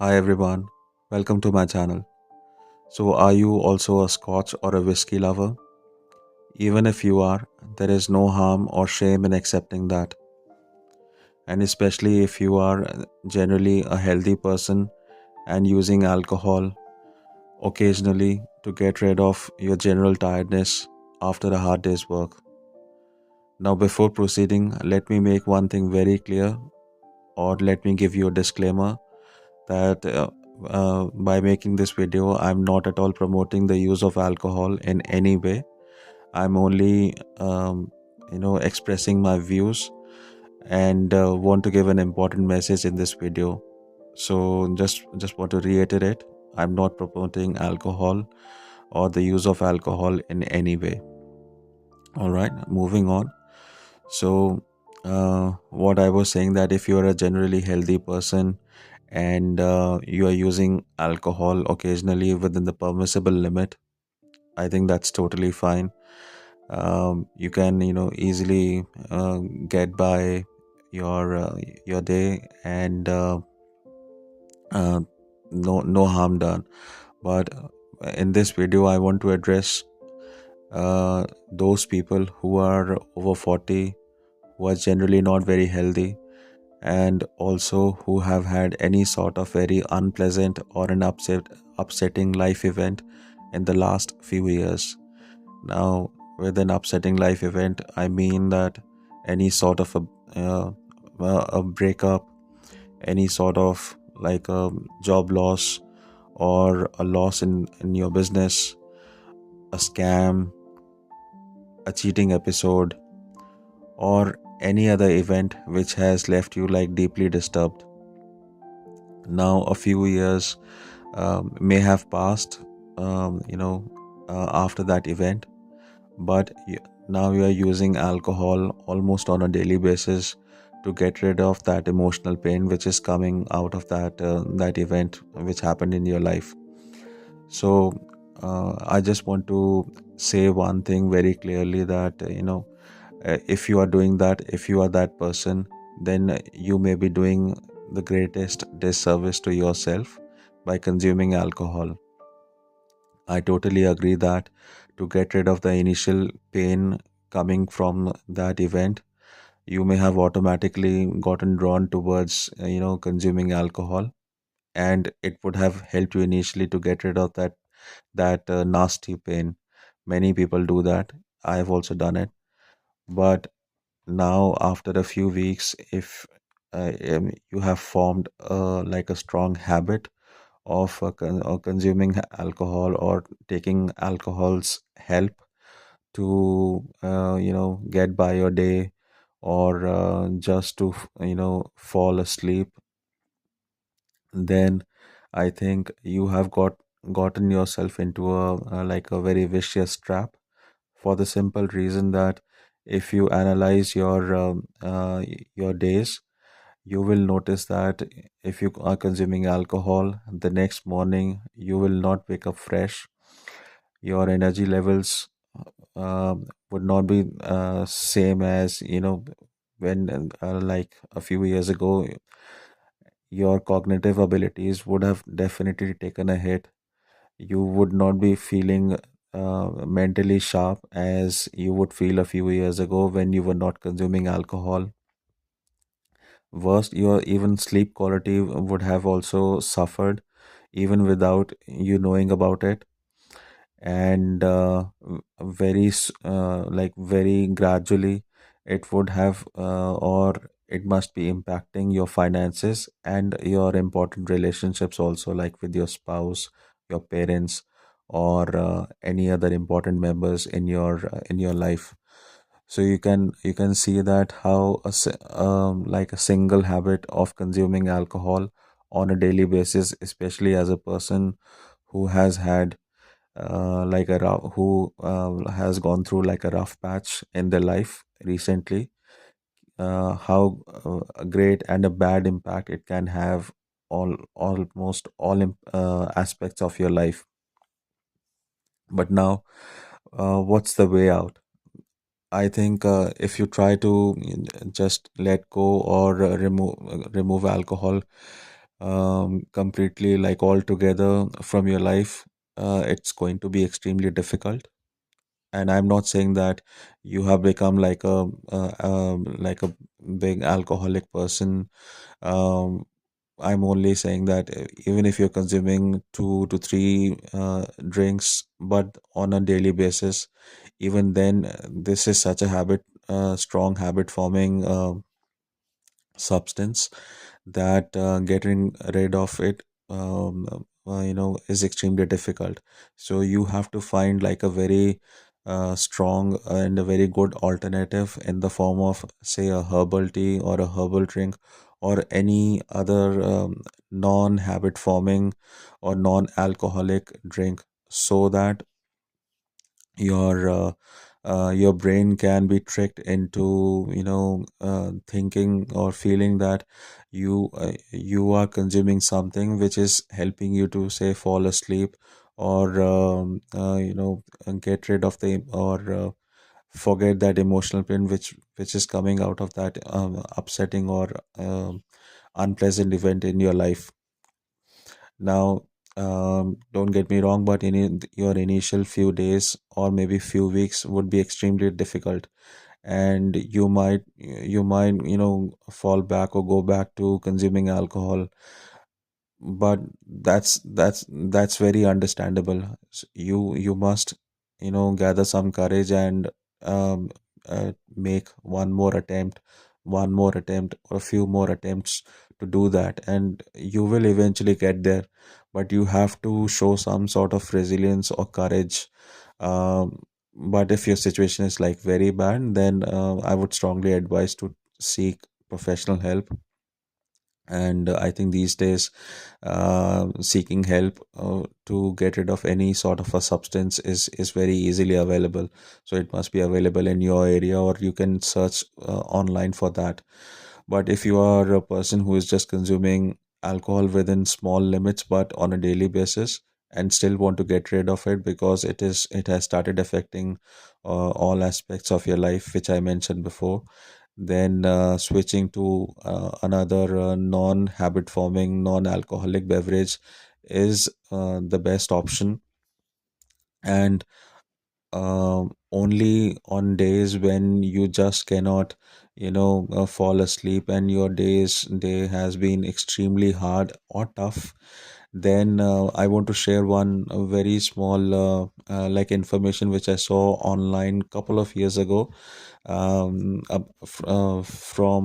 Hi everyone, welcome to my channel. So, are you also a scotch or a whiskey lover? Even if you are, there is no harm or shame in accepting that. And especially if you are generally a healthy person and using alcohol occasionally to get rid of your general tiredness after a hard day's work. Now, before proceeding, let me make one thing very clear, or let me give you a disclaimer that by making this video, I'm not at all promoting the use of alcohol in any way. I'm only, expressing my views and want to give an important message in this video. So just want to reiterate, I'm not promoting alcohol or the use of alcohol in any way. All right, moving on. So, what I was saying that if you are a generally healthy person and you are using alcohol occasionally within the permissible limit, I think that's totally fine. You can, easily get by your your day and uh, no harm done. But in this video, I want to address those people who are over 40, who are generally not very healthy, and also who have had any sort of very unpleasant or an upsetting life event in the last few years. Now, with an upsetting life event, I mean that any sort of a breakup, any sort of like a job loss or a loss in your business, a scam, a cheating episode, or any other event which has left you like deeply disturbed. Now, a few years may have passed, after that event, but now you are using alcohol almost on a daily basis to get rid of that emotional pain which is coming out of that event which happened in your life. So, I just want to say one thing very clearly that if you are doing that, if you are that person, then you may be doing the greatest disservice to yourself by consuming alcohol. I totally agree that to get rid of the initial pain coming from that event, you may have automatically gotten drawn towards, consuming alcohol, and it would have helped you initially to get rid of that nasty pain. Many people do that. I have also done it. But now, after a few weeks, if you have formed like a strong habit of consuming alcohol or taking alcohol's help to get by your day or just to fall asleep, then I think you have gotten yourself into a like a very vicious trap, for the simple reason that if you analyze your days, you will notice that if you are consuming alcohol, the next morning you will not wake up fresh. Your energy levels would not be same as when like a few years ago. Your cognitive abilities would have definitely taken a hit. You would not be feeling mentally sharp as you would feel a few years ago when you were not consuming alcohol. Worst, your even sleep quality would have also suffered even without you knowing about it. And like very gradually, it would have or it must be impacting your finances and your important relationships also, like with your spouse, your parents, or any other important members in your life. So you can see that how like a single habit of consuming alcohol on a daily basis, especially as a person who has had like a who has gone through like a rough patch in their life recently, how a great and a bad impact it can have almost all aspects of your life. But now, what's the way out? I think if you try to just let go or remove alcohol completely, like altogether from your life, it's going to be extremely difficult. And I'm not saying that you have become like a big alcoholic person. um, I'm only saying that even if you're consuming 2 to 3 drinks, but on a daily basis, even then, this is such a strong habit forming substance, that getting rid of it, is extremely difficult. So you have to find like a very strong and a very good alternative in the form of, say, a herbal tea or a herbal drink, or any other non-habit forming or non-alcoholic drink, so that your brain can be tricked into thinking or feeling that you are consuming something which is helping you to, say, fall asleep, or get rid of the, or forget that emotional pain which is coming out of that upsetting or unpleasant event in your life. Now, don't get me wrong, but your initial few days or maybe few weeks would be extremely difficult, and you might fall back or go back to consuming alcohol. But that's very understandable. You must gather some courage and um, make one more attempt, or a few more attempts to do that, and you will eventually get there. But you have to show some sort of resilience or courage. But if your situation is like very bad, then I would strongly advise to seek professional help. And I think these days, seeking help to get rid of any sort of a substance is very easily available. So it must be available in your area, or you can search online for that. But if you are a person who is just consuming alcohol within small limits but on a daily basis, and still want to get rid of it because it has started affecting all aspects of your life, which I mentioned before, then switching to another non-habit forming, non-alcoholic beverage is the best option. And only on days when you just cannot fall asleep, and your day has been extremely hard or tough, then I want to share one very small like information which I saw online couple of years ago, from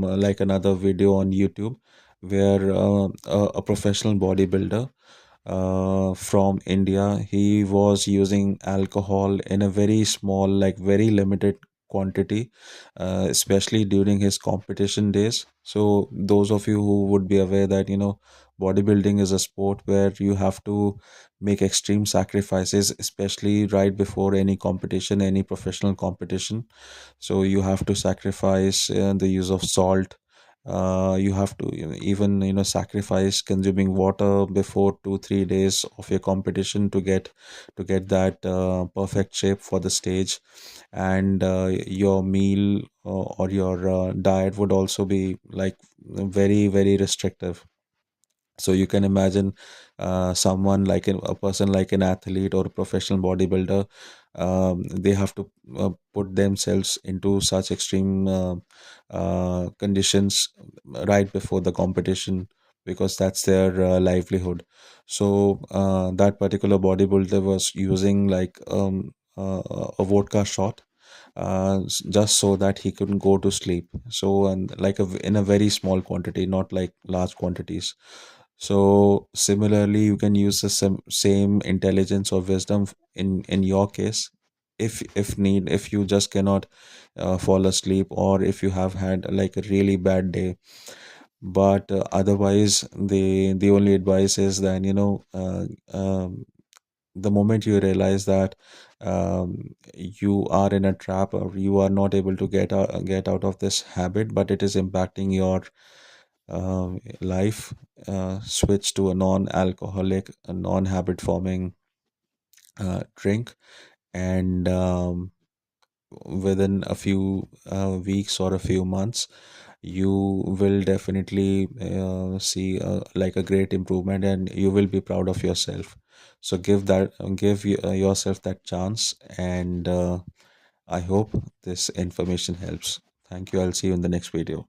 like another video on YouTube, where a professional bodybuilder from India, he was using alcohol in a very small, like very limited quantity, especially during his competition days. So those of you who would be aware that bodybuilding is a sport where you have to make extreme sacrifices, especially right before any competition, any professional competition. So you have to sacrifice the use of salt. You have to even sacrifice consuming water before 2 3 days of your competition to get that perfect shape for the stage. And your meal or your diet would also be like very very restrictive. So you can imagine someone like a person like an athlete or a professional bodybuilder, they have to put themselves into such extreme conditions right before the competition, because that's their livelihood. So that particular bodybuilder was using like a vodka shot, just so that he couldn't go to sleep. So, and like in a very small quantity, not like large quantities. So similarly, you can use the same intelligence or wisdom in your case, if you just cannot fall asleep, or if you have had like a really bad day. But otherwise, the only advice is that the moment you realize that you are in a trap, or you are not able to get out of this habit, but it is impacting your life, switch to a non-alcoholic, a non-habit forming drink. And within a few weeks or a few months, you will definitely see like a great improvement, and you will be proud of yourself. So give yourself that chance, and I hope this information helps. Thank you. I'll see you in the next video.